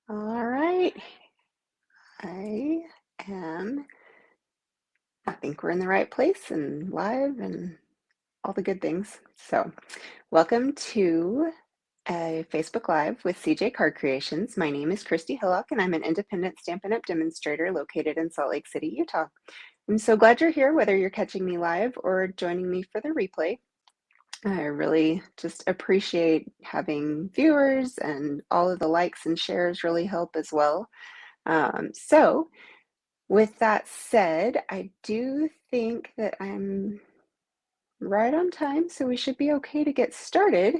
All right, I am, I think we're in the right place and live and all the good things. So, welcome to a Facebook Live with CJ Card Creations. My name is Christy Hillock, and I'm an independent Stampin' Up! Demonstrator located in Salt Lake City, Utah. I'm so glad you're here, whether you're catching me live or joining me for the replay. I really just appreciate having viewers, and all of the likes and shares really help as well. So, with that said, I do think that I'm right on time, so we should be okay to get started.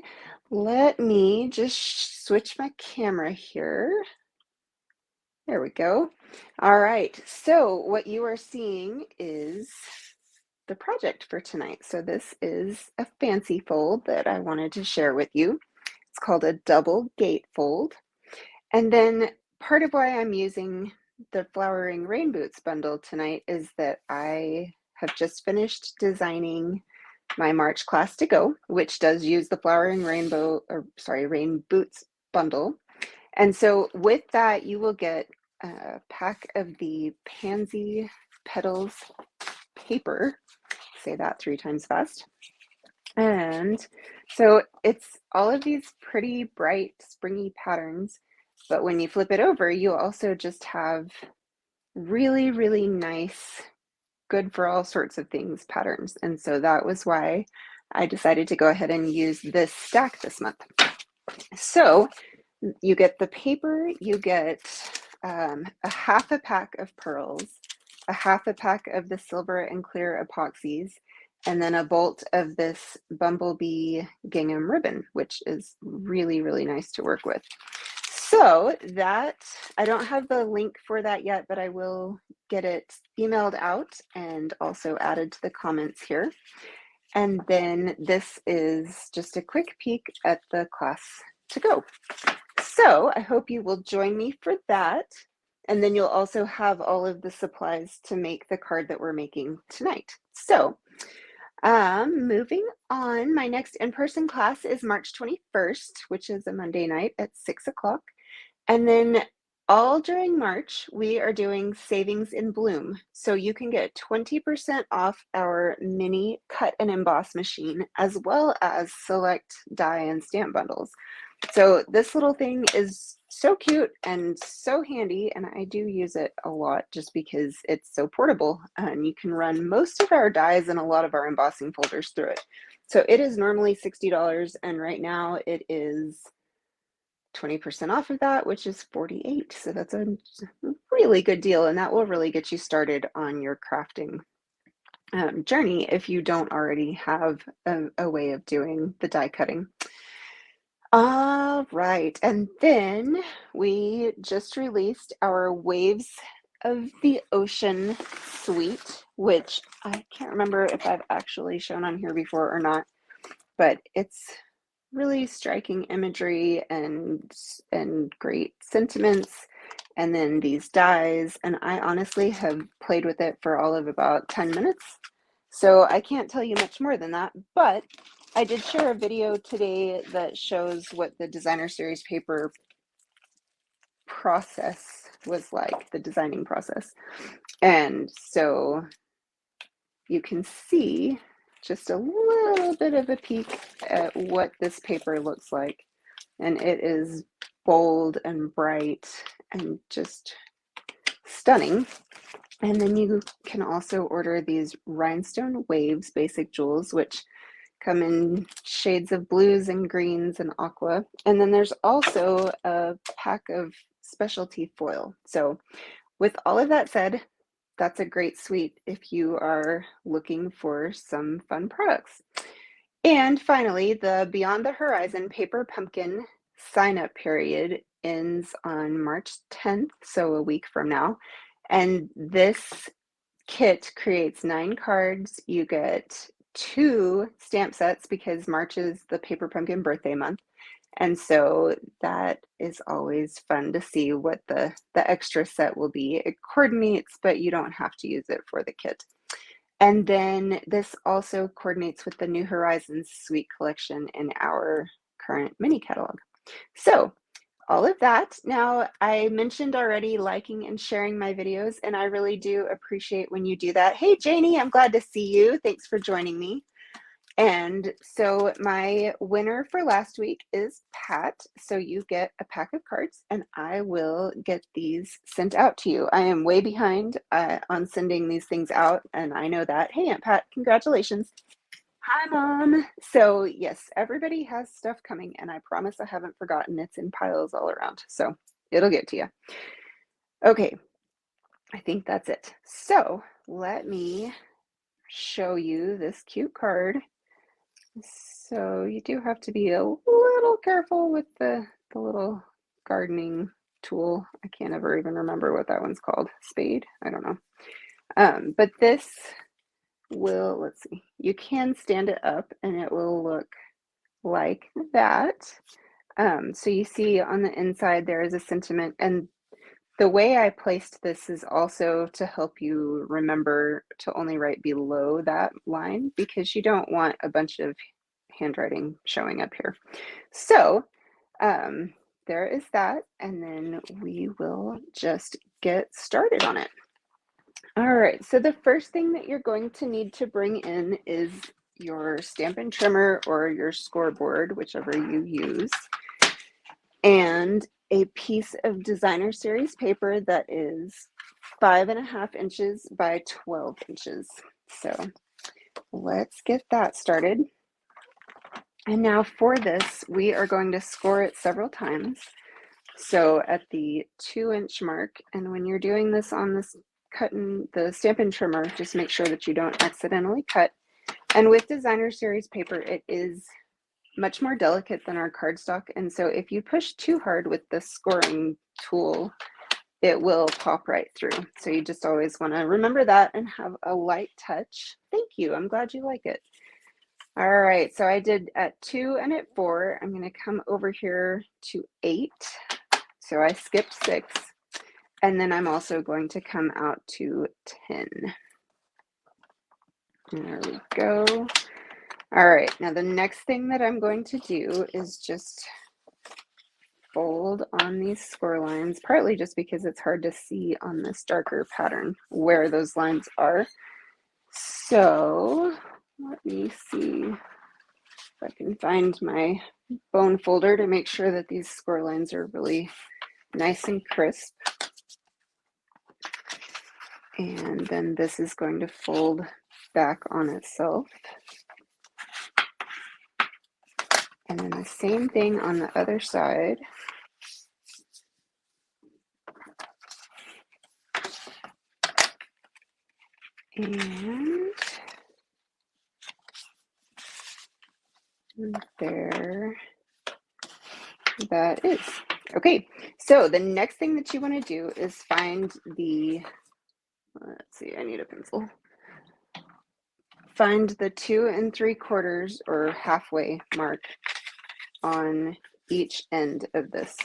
Let me just switch my camera here. There we go. All right, so what you are seeing is the project for tonight. So this is a fancy fold that I wanted to share with you. It's called a double gatefold. And then part of why I'm using the Flowering Rain Boots bundle tonight is that I have just finished designing my March class to go, which does use the Rain Boots bundle. And so with that, you will get a pack of the Pansy Petals paper. Say that 3 times fast. And so it's all of these pretty bright, springy patterns. But when you flip it over, you also just have really, really nice, good for all sorts of things patterns. And so that was why I decided to go ahead and use this stack this month. So you get the paper, you get a half a pack of pearls, a half a pack of the silver and clear epoxies, and then a bolt of this Bumblebee gingham ribbon, which is really, really nice to work with. So that, I don't have the link for that yet, but I will get it emailed out and also added to the comments here. And then this is just a quick peek at the class to go. So I hope you will join me for that. And then you'll also have all of the supplies to make the card that we're making tonight. So moving on, my next in-person class is March 21st, which is a Monday night at 6 o'clock. And then all during March, we are doing Savings in Bloom. So you can get 20% off our mini cut and emboss machine, as well as select die and stamp bundles. So this little thing is so cute and so handy, and I do use it a lot just because it's so portable, and you can run most of our dies and a lot of our embossing folders through it. So it is normally $60, and right now it is 20% off of that, which is $48. So that's a really good deal, and that will really get you started on your crafting journey if you don't already have a way of doing the die cutting. All right, and then we just released our Waves of the Ocean suite, which I can't remember if I've actually shown on here before or not, but it's really striking imagery and great sentiments, and then these dies, and I honestly have played with it for all of about 10 minutes. So I can't tell you much more than that, but I did share a video today that shows what the designer series paper process was like, the designing process. And so you can see just a little bit of a peek at what this paper looks like. And it is bold and bright and just stunning. And then you can also order these rhinestone waves basic jewels, which come in shades of blues and greens and aqua. And then there's also a pack of specialty foil. So with all of that said, that's a great suite if you are looking for some fun products. And finally, the Beyond the Horizon Paper Pumpkin sign-up period ends on March 10th, so a week from now. And this kit creates 9 cards. You get 2 stamp sets because March is the Paper Pumpkin birthday month. And so that is always fun to see what the extra set will be. It coordinates, but you don't have to use it for the kit. And then this also coordinates with the New Horizons Suite collection in our current mini catalog. So all of that. Now, I mentioned already liking and sharing my videos, and I really do appreciate when you do that. Hey, Janie, I'm glad to see you. Thanks for joining me. And so my winner for last week is Pat. So you get a pack of cards and I will get these sent out to you. I am way behind on sending these things out, and I know that. Hey, Aunt Pat, congratulations. Hi, Mom. So yes, everybody has stuff coming, and I promise I haven't forgotten. It's in piles all around. So it'll get to you. Okay, I think that's it. So let me show you this cute card. So you do have to be a little careful with the little gardening tool. I can't ever even remember what that one's called. Spade? I don't know. But this will, let's see, you can stand it up and it will look like that. So you see on the inside there is a sentiment, and the way I placed this is also to help you remember to only write below that line, because you don't want a bunch of handwriting showing up here. So there is that, and then we will just get started on it. All right, so the first thing that you're going to need to bring in is your Stampin' Trimmer or your scoreboard, whichever you use, and a piece of designer series paper that is 5.5 inches by 12 inches. So let's get that started. And now for this, we are going to score it several times. So at the 2-inch mark, and when you're doing this on this cutting the Stampin' Trimmer, just make sure that you don't accidentally cut. And with designer series paper, it is much more delicate than our cardstock, and so if you push too hard with the scoring tool, it will pop right through. So you just always want to remember that and have a light touch. Thank you. I'm glad you like it. All right, so I did at 2 and at 4. I'm going to come over here to 8. So I skipped 6. And then I'm also going to come out to 10. There we go. All right, now the next thing that I'm going to do is just fold on these score lines, partly just because it's hard to see on this darker pattern where those lines are. So let me see if I can find my bone folder to make sure that these score lines are really nice and crisp. And then this is going to fold back on itself. And then the same thing on the other side. And there that is. Okay, so the next thing that you want to do is find the, let's see, I need a pencil. Find the 2 3/4 or halfway mark on each end of this.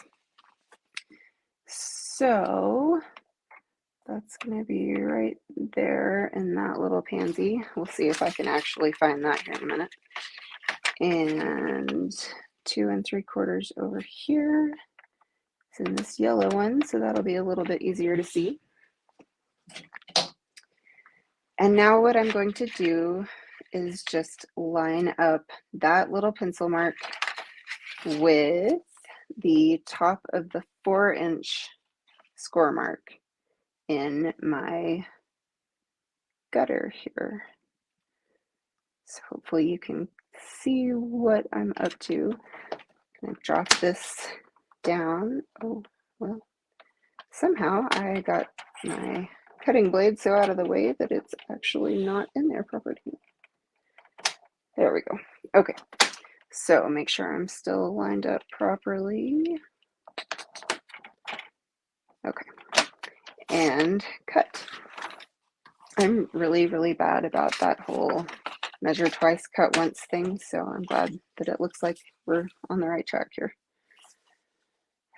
So that's going to be right there in that little pansy. We'll see if I can actually find that here in a minute. And 2 3/4 over here. It's in this yellow one, so that'll be a little bit easier to see. And now what I'm going to do is just line up that little pencil mark with the top of the 4-inch score mark in my gutter here. So hopefully you can see what I'm up to. I'm going to drop this down. Oh, well, somehow I got my cutting blade so out of the way that it's actually not in there properly. There we go. Okay, so make sure I'm still lined up properly. Okay, and cut. I'm really bad about that whole measure twice, cut once thing, so I'm glad that it looks like we're on the right track here.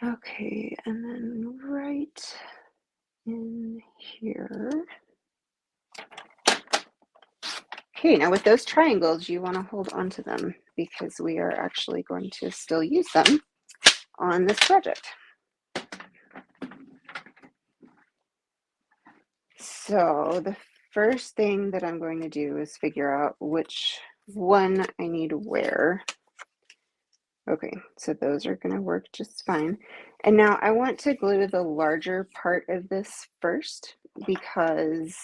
Okay, and then right in here. Okay, now with those triangles, you want to hold on to them because we are actually going to still use them on this project. So the first thing that I'm going to do is figure out which one I need where. Okay, so those are going to work just fine. And now I want to glue the larger part of this first, because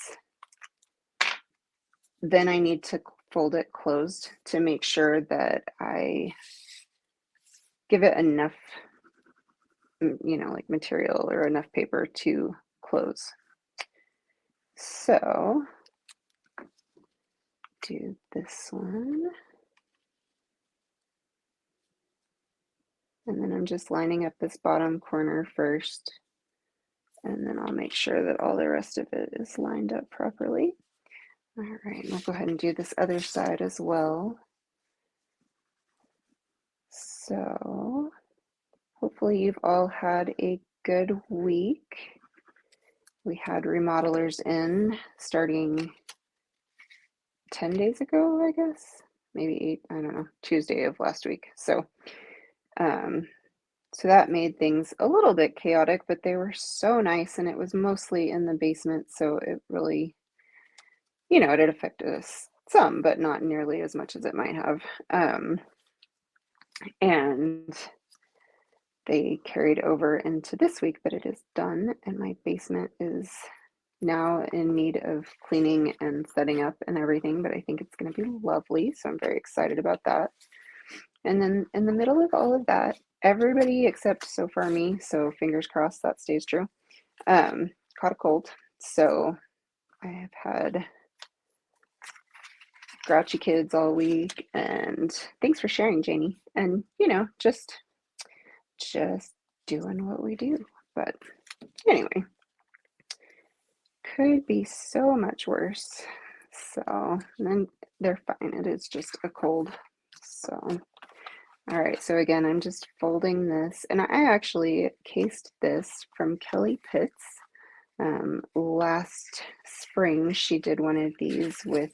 then I need to fold it closed to make sure that I give it enough, you know, like material or enough paper to close. So do this one. And then I'm just lining up this bottom corner first. And then I'll make sure that all the rest of it is lined up properly. All right, we'll go ahead and do this other side as well. So hopefully you've all had a good week. We had remodelers in starting 10 days ago, I guess, maybe 8, I don't know, Tuesday of last week. So that made things a little bit chaotic, but they were so nice, and it was mostly in the basement, so it really, you know, it had affected us some, but not nearly as much as it might have. And they carried over into this week, but it is done, and my basement is now in need of cleaning and setting up and everything, but I think it's going to be lovely, so I'm very excited about that. And then in the middle of all of that, everybody except so far me, so fingers crossed that stays true, caught a cold. So I have had grouchy kids all week, and thanks for sharing, Janie. And you know, just doing what we do. But anyway, could be so much worse. So, and then they're fine. It is just a cold. So, all right. So again, I'm just folding this, and I actually cased this from Kelly Pitts. Last spring, she did one of these with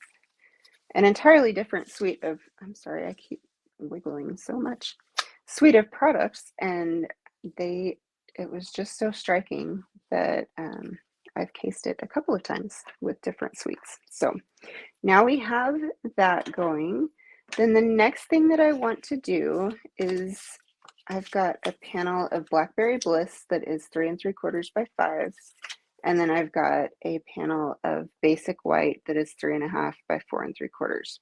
an entirely different suite of, I'm sorry, I keep wiggling so much, suite of products, and it was just so striking that I've cased it a couple of times with different suites. So now we have that going. Then the next thing that I want to do is I've got a panel of Blackberry Bliss that is 3 3/4 by 5. And then I've got a panel of basic white that is 3.5 by 4 3/4.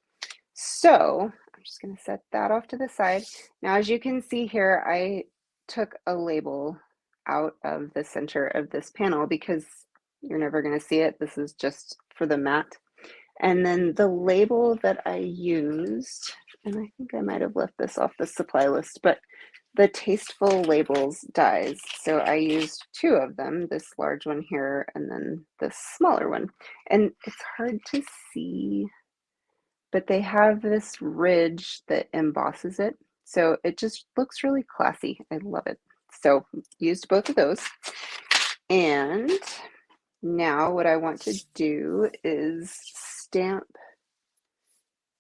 So I'm just going to set that off to the side. Now, as you can see here, I took a label out of the center of this panel because you're never going to see it. This is just for the mat. And then the label that I used, and I think I might have left this off the supply list, but the Tasteful labels dies. So I used 2 of them, this large one here and then this smaller one. And it's hard to see, but they have this ridge that embosses it. So it just looks really classy. I love it. So used both of those. And now what I want to do is stamp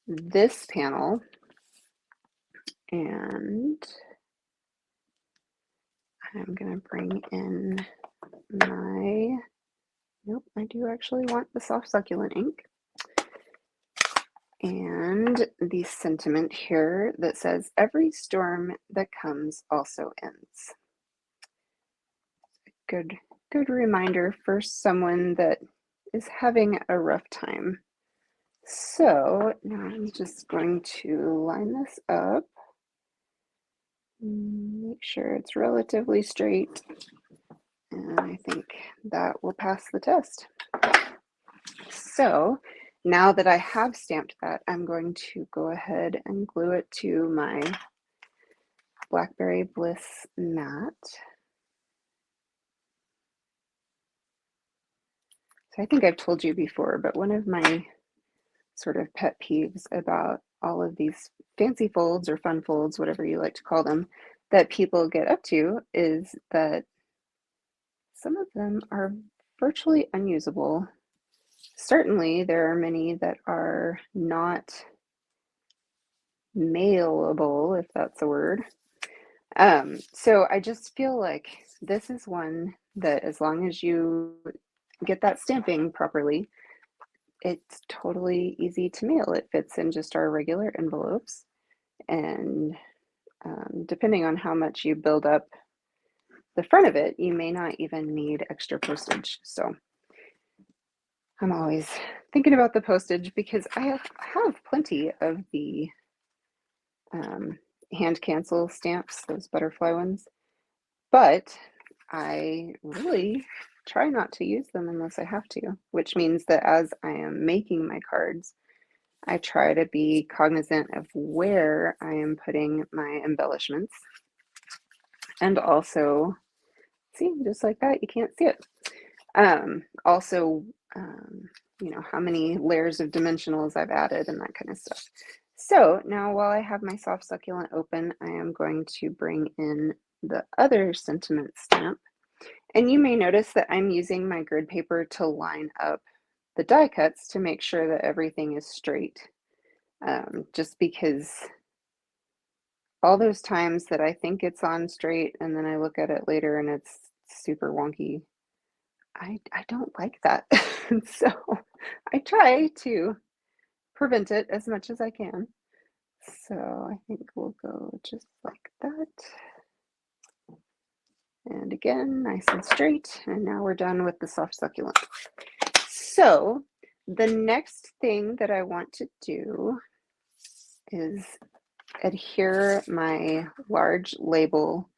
this panel, and I'm going to bring in my, nope, I do actually want the soft succulent ink, and the sentiment here that says, "Every storm that comes also ends." Good reminder for someone that is having a rough time. So now I'm just going to line this up, make sure it's relatively straight, and I think that will pass the test. So now that I have stamped that, I'm going to go ahead and glue it to my Blackberry Bliss mat. So I think I've told you before, but one of my sort of pet peeves about all of these fancy folds or fun folds, whatever you like to call them, that people get up to is that some of them are virtually unusable. Certainly, there are many that are not mailable, if that's a word. So I just feel like this is one that as long as you get that stamping properly, it's totally easy to mail. It fits in just our regular envelopes, and depending on how much you build up the front of it, you may not even need extra postage. So I'm always thinking about the postage because I have plenty of the hand cancel stamps, those butterfly ones, but I really try not to use them unless I have to, which means that as I am making my cards, I try to be cognizant of where I am putting my embellishments, and also, see, just like that, you can't see it. Also, how many layers of dimensionals I've added and that kind of stuff. So now while I have my soft succulent open, I am going to bring in the other sentiment stamp. And you may notice that I'm using my grid paper to line up the die cuts to make sure that everything is straight. Just because all those times that I think it's on straight and then I look at it later and it's super wonky, I don't like that. So I try to prevent it as much as I can. So I think we'll go just like that. And again, nice and straight. And now we're done with the soft succulent. So the next thing that I want to do is adhere my large label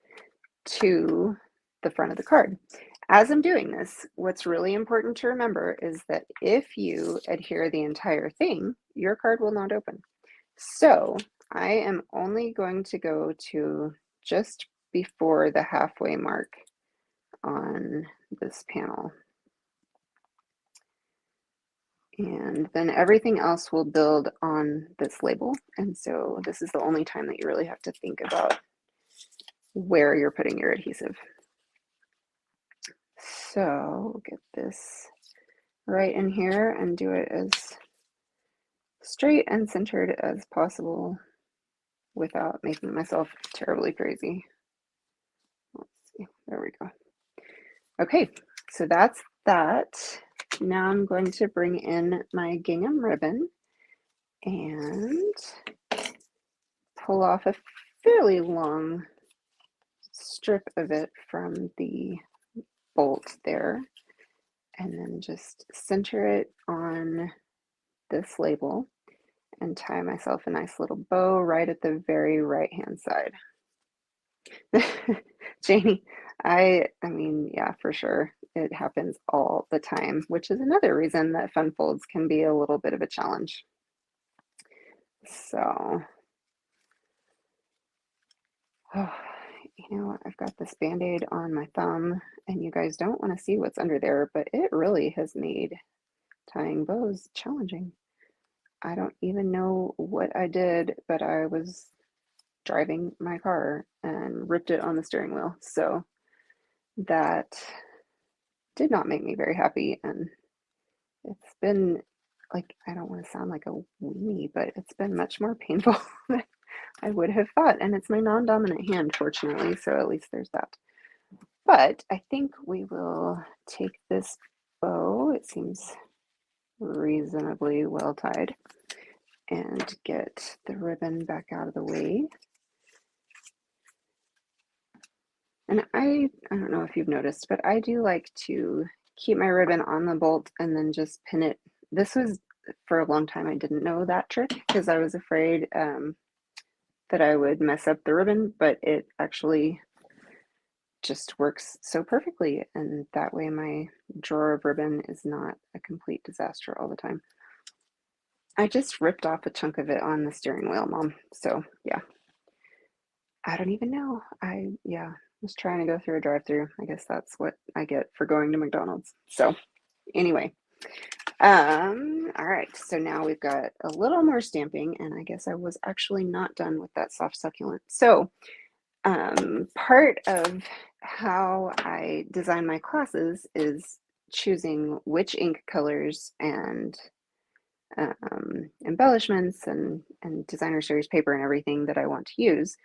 to the front of the card. As I'm doing this, what's really important to remember is that if you adhere the entire thing, your card will not open. So I am only going to go to just before the halfway mark on this panel. And then everything else will build on this label. And so this is the only time that you really have to think about where you're putting your adhesive. So we'll get this right in here and do it as straight and centered as possible without making myself terribly crazy. Let's see, there we go. Okay, so that's that. Now I'm going to bring in my gingham ribbon and pull off a fairly long strip of it from the bolt there, and then just center it on this label and tie myself a nice little bow right at the very right hand side. Janie, I mean, yeah, for sure. It happens all the time, which is another reason that fun folds can be a little bit of a challenge. So, oh, I've got this Band-Aid on my thumb, and you guys don't want to see what's under there, but it really has made tying bows challenging. I don't even know what I did, but I was driving my car and ripped it on the steering wheel. So that did not make me very happy. And it's been, like, I don't want to sound like a weenie, but it's been much more painful than I would have thought. And it's my non-dominant hand, fortunately. So at least there's that. But I think we will take this bow. It seems reasonably well tied, and get the ribbon back out of the way. And I don't know if you've noticed, but I do like to keep my ribbon on the bolt and then just pin it. This was, for a long time, I didn't know that trick because I was afraid that I would mess up the ribbon, but it actually just works so perfectly. And that way my drawer of ribbon is not a complete disaster all the time. I just ripped off a chunk of it on the steering wheel, Mom. So yeah, I don't even know. I was trying to go through a drive-through. I guess that's what I get for going to McDonald's. So anyway, all right. So now we've got a little more stamping, and I guess I was actually not done with that soft succulent. So part of how I design my classes is choosing which ink colors and embellishments and designer series paper and everything that I want to use.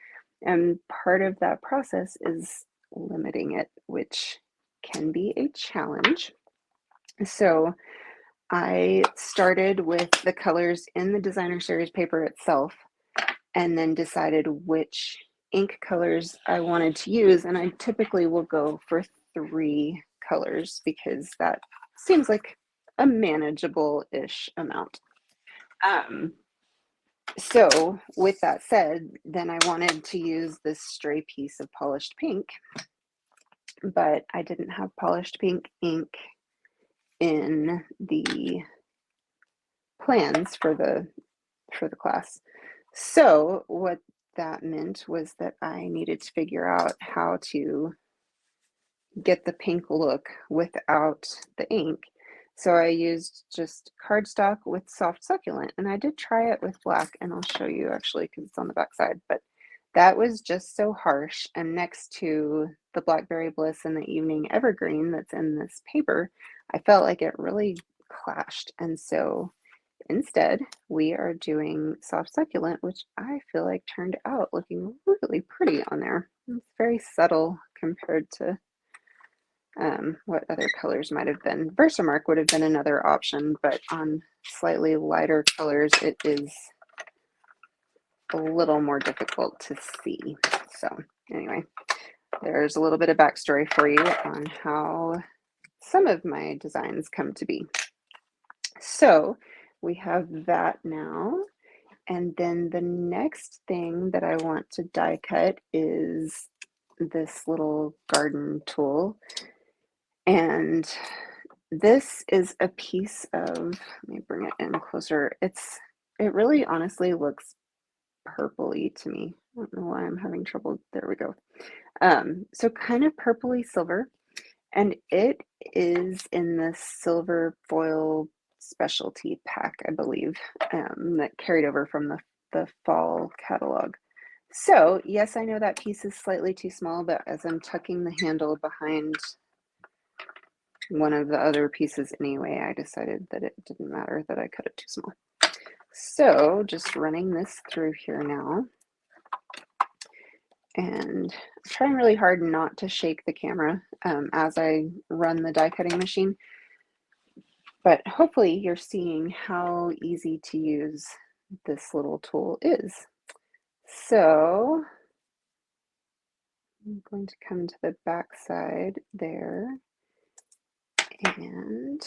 And part of that process is limiting it, which can be a challenge. So I started with the colors in the designer series paper itself, and then decided which ink colors I wanted to use. And I typically will go for 3 colors because that seems like a manageable-ish amount. So with that said, then I wanted to use this stray piece of polished pink, but I didn't have polished pink ink in the plans for the class. So what that meant was that I needed to figure out how to get the pink look without the ink. So I used just cardstock with soft succulent, and I did try it with black, and I'll show you actually because it's on the back side, but that was just so harsh. And next to the Blackberry Bliss and the Evening Evergreen that's in this paper, I felt like it really clashed. And so instead, we are doing soft succulent, which I feel like turned out looking really pretty on there. It's very subtle compared to what other colors might have been. Versamark would have been another option, but on slightly lighter colors, it is a little more difficult to see. So anyway, there's a little bit of backstory for you on how some of my designs come to be. So we have that now. And then the next thing that I want to die cut is this little garden tool. And this is a piece of, let me bring it in closer. It really honestly looks purpley to me. I don't know why I'm having trouble. There we go. So kind of purpley silver. And it is in the silver foil specialty pack, I believe, that carried over from the fall catalog. So yes, I know that piece is slightly too small, but as I'm tucking the handle behind one of the other pieces anyway, I decided that it didn't matter that I cut it too small. So just running this through here now. And I'm trying really hard not to shake the camera as I run the die cutting machine. But hopefully you're seeing how easy to use this little tool is. So I'm going to come to the back side there. And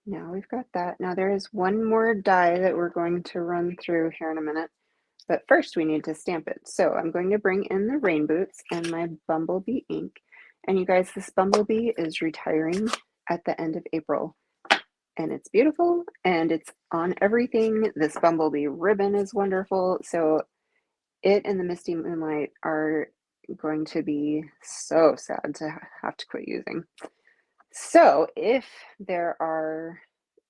now we've got that. Now there is one more die that we're going to run through here in a minute. But first we need to stamp it. So I'm going to bring in the rain boots and my Bumblebee ink. And you guys, this Bumblebee is retiring at the end of April. And it's beautiful and it's on everything. This Bumblebee ribbon is wonderful. So it and the Misty Moonlight are going to be so sad to have to quit using. So if there are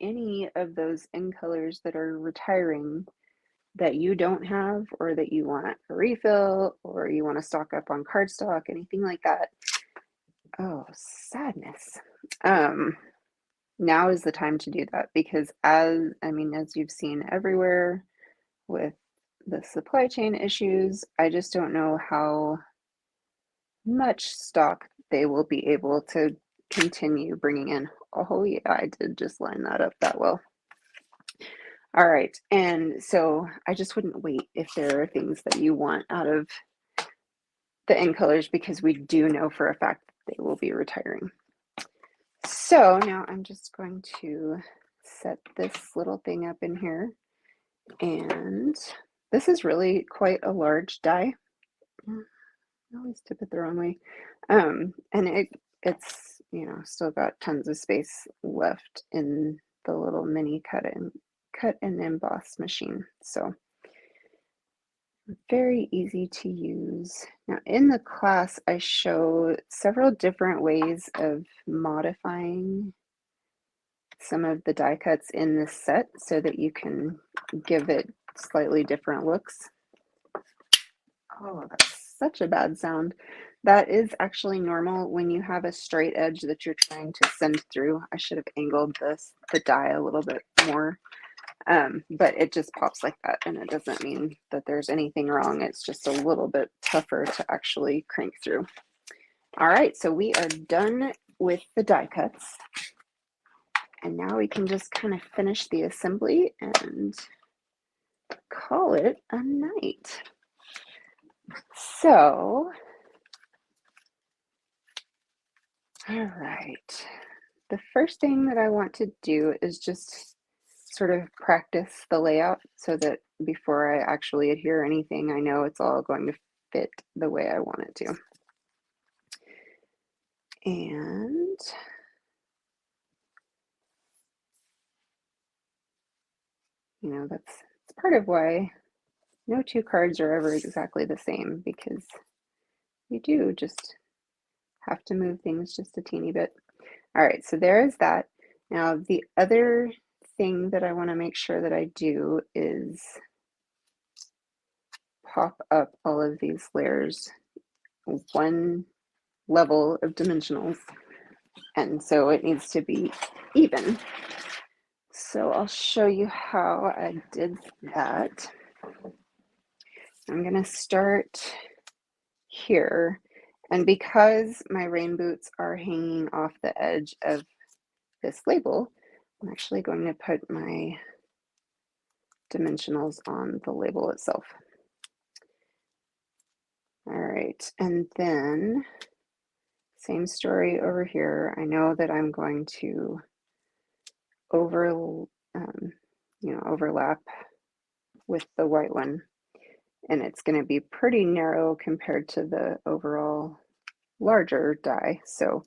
any of those in colors that are retiring that you don't have, or that you want a refill, or you want to stock up on cardstock, anything like that, oh, sadness. Now is the time to do that, because as you've seen everywhere with the supply chain issues, I just don't know how much stock they will be able to continue bringing in. Oh yeah, I did just line that up that well. All right, and so I just wouldn't wait if there are things that you want out of the end colors, because we do know for a fact that they will be retiring. So now I'm just going to set this little thing up in here, and this is really quite a large die. I always tip it the wrong way. And it's still got tons of space left in the little mini cut and emboss machine. So very easy to use. Now in the class, I show several different ways of modifying some of the die cuts in this set so that you can give it slightly different looks. Oh, that's such a bad sound. That is actually normal when you have a straight edge that you're trying to send through. I should have angled the die a little bit more. But it just pops like that, and it doesn't mean that there's anything wrong. It's just a little bit tougher to actually crank through. All right, so we are done with the die cuts. And now we can just kind of finish the assembly and call it a night. So, all right. The first thing that I want to do is just sort of practice the layout so that before I actually adhere anything, I know it's all going to fit the way I want it to. And you know, that's part of why no two cards are ever exactly the same, because you do just have to move things just a teeny bit. All right, so there is that. Now, the other thing that I want to make sure that I do is pop up all of these layers one level of dimensionals, and so it needs to be even. So I'll show you how I did that. I'm going to start here, and because my rain boots are hanging off the edge of this label, I'm actually going to put my dimensionals on the label itself. All right, and then same story over here. I know that I'm going to overlap with the white one, and it's going to be pretty narrow compared to the overall larger die. So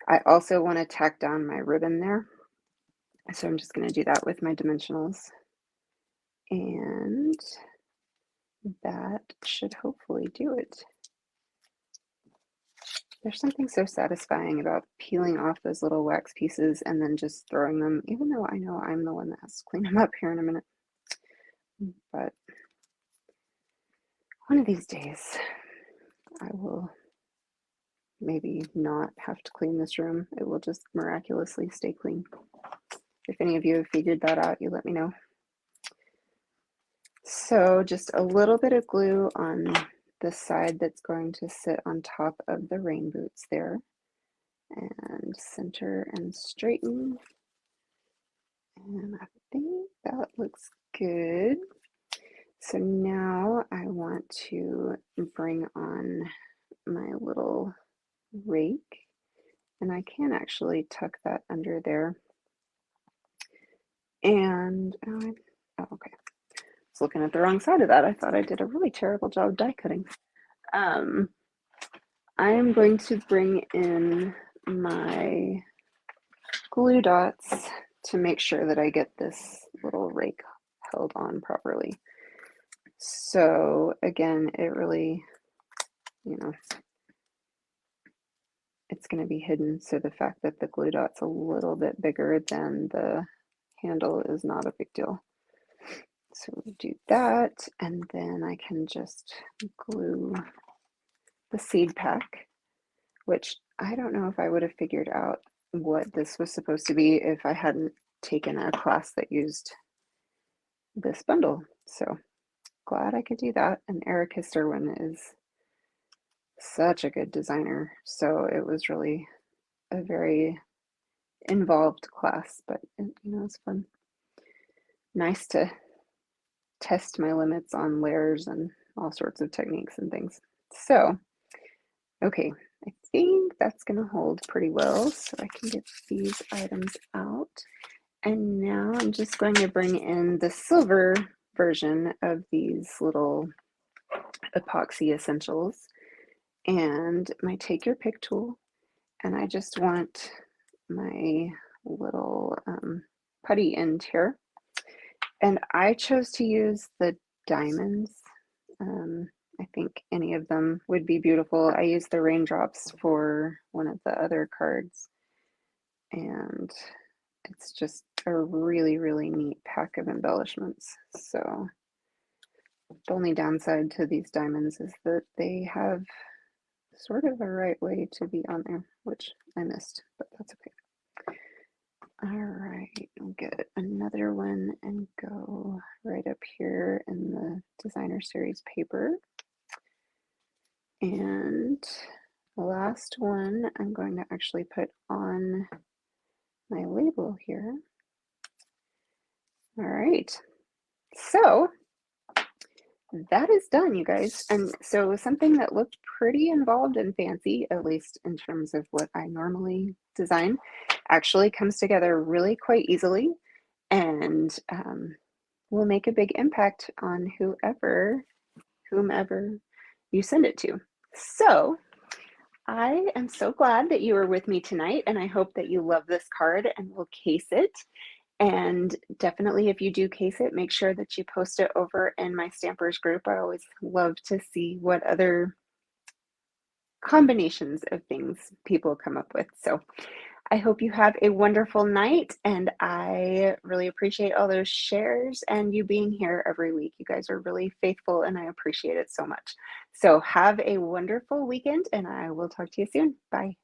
I also want to tack down my ribbon there. So I'm just going to do that with my dimensionals, and that should hopefully do it. There's something so satisfying about peeling off those little wax pieces and then just throwing them, even though I know I'm the one that has to clean them up here in a minute. But one of these days, I will maybe not have to clean this room. It will just miraculously stay clean. If any of you have figured that out, you let me know. So just a little bit of glue on the side that's going to sit on top of the rain boots there. And center and straighten. And I think that looks good. So now I want to bring on my little rake, and I can actually tuck that under there. And okay, I was looking at the wrong side of that. I thought I did a really terrible job die cutting. I am going to bring in my glue dots to make sure that I get this little rake held on properly. So again, it really, it's going to be hidden. So the fact that the glue dot's a little bit bigger than the handle is not a big deal. So we do that, and then I can just glue the seed pack, which I don't know if I would have figured out what this was supposed to be if I hadn't taken a class that used this bundle. So glad I could do that. And Erica Sterwin is such a good designer, so it was really a very involved class, but it's fun. Nice to test my limits on layers and all sorts of techniques and things. So, okay, I think that's going to hold pretty well, so I can get these items out. And now I'm just going to bring in the silver version of these little epoxy essentials and my take your pick tool, and I just want my little putty end here, and I chose to use the diamonds. I think any of them would be beautiful. I used the raindrops for one of the other cards, and it's just a really, really neat pack of embellishments. So the only downside to these diamonds is that they have sort of a right way to be on there, which I missed, but that's okay. All right, we'll get another one and go right up here in the designer series paper. And the last one I'm going to actually put on my label here. All right, so that is done, you guys. And so something that looked pretty involved and fancy, at least in terms of what I normally design, actually comes together really quite easily and will make a big impact on whomever you send it to. So I am so glad that you were with me tonight, and I hope that you love this card and will case it. And definitely, if you do case it, make sure that you post it over in my Stampers group. I always love to see what other combinations of things people come up with. So I hope you have a wonderful night, and I really appreciate all those shares and you being here every week. You guys are really faithful, and I appreciate it so much. So have a wonderful weekend, and I will talk to you soon. Bye.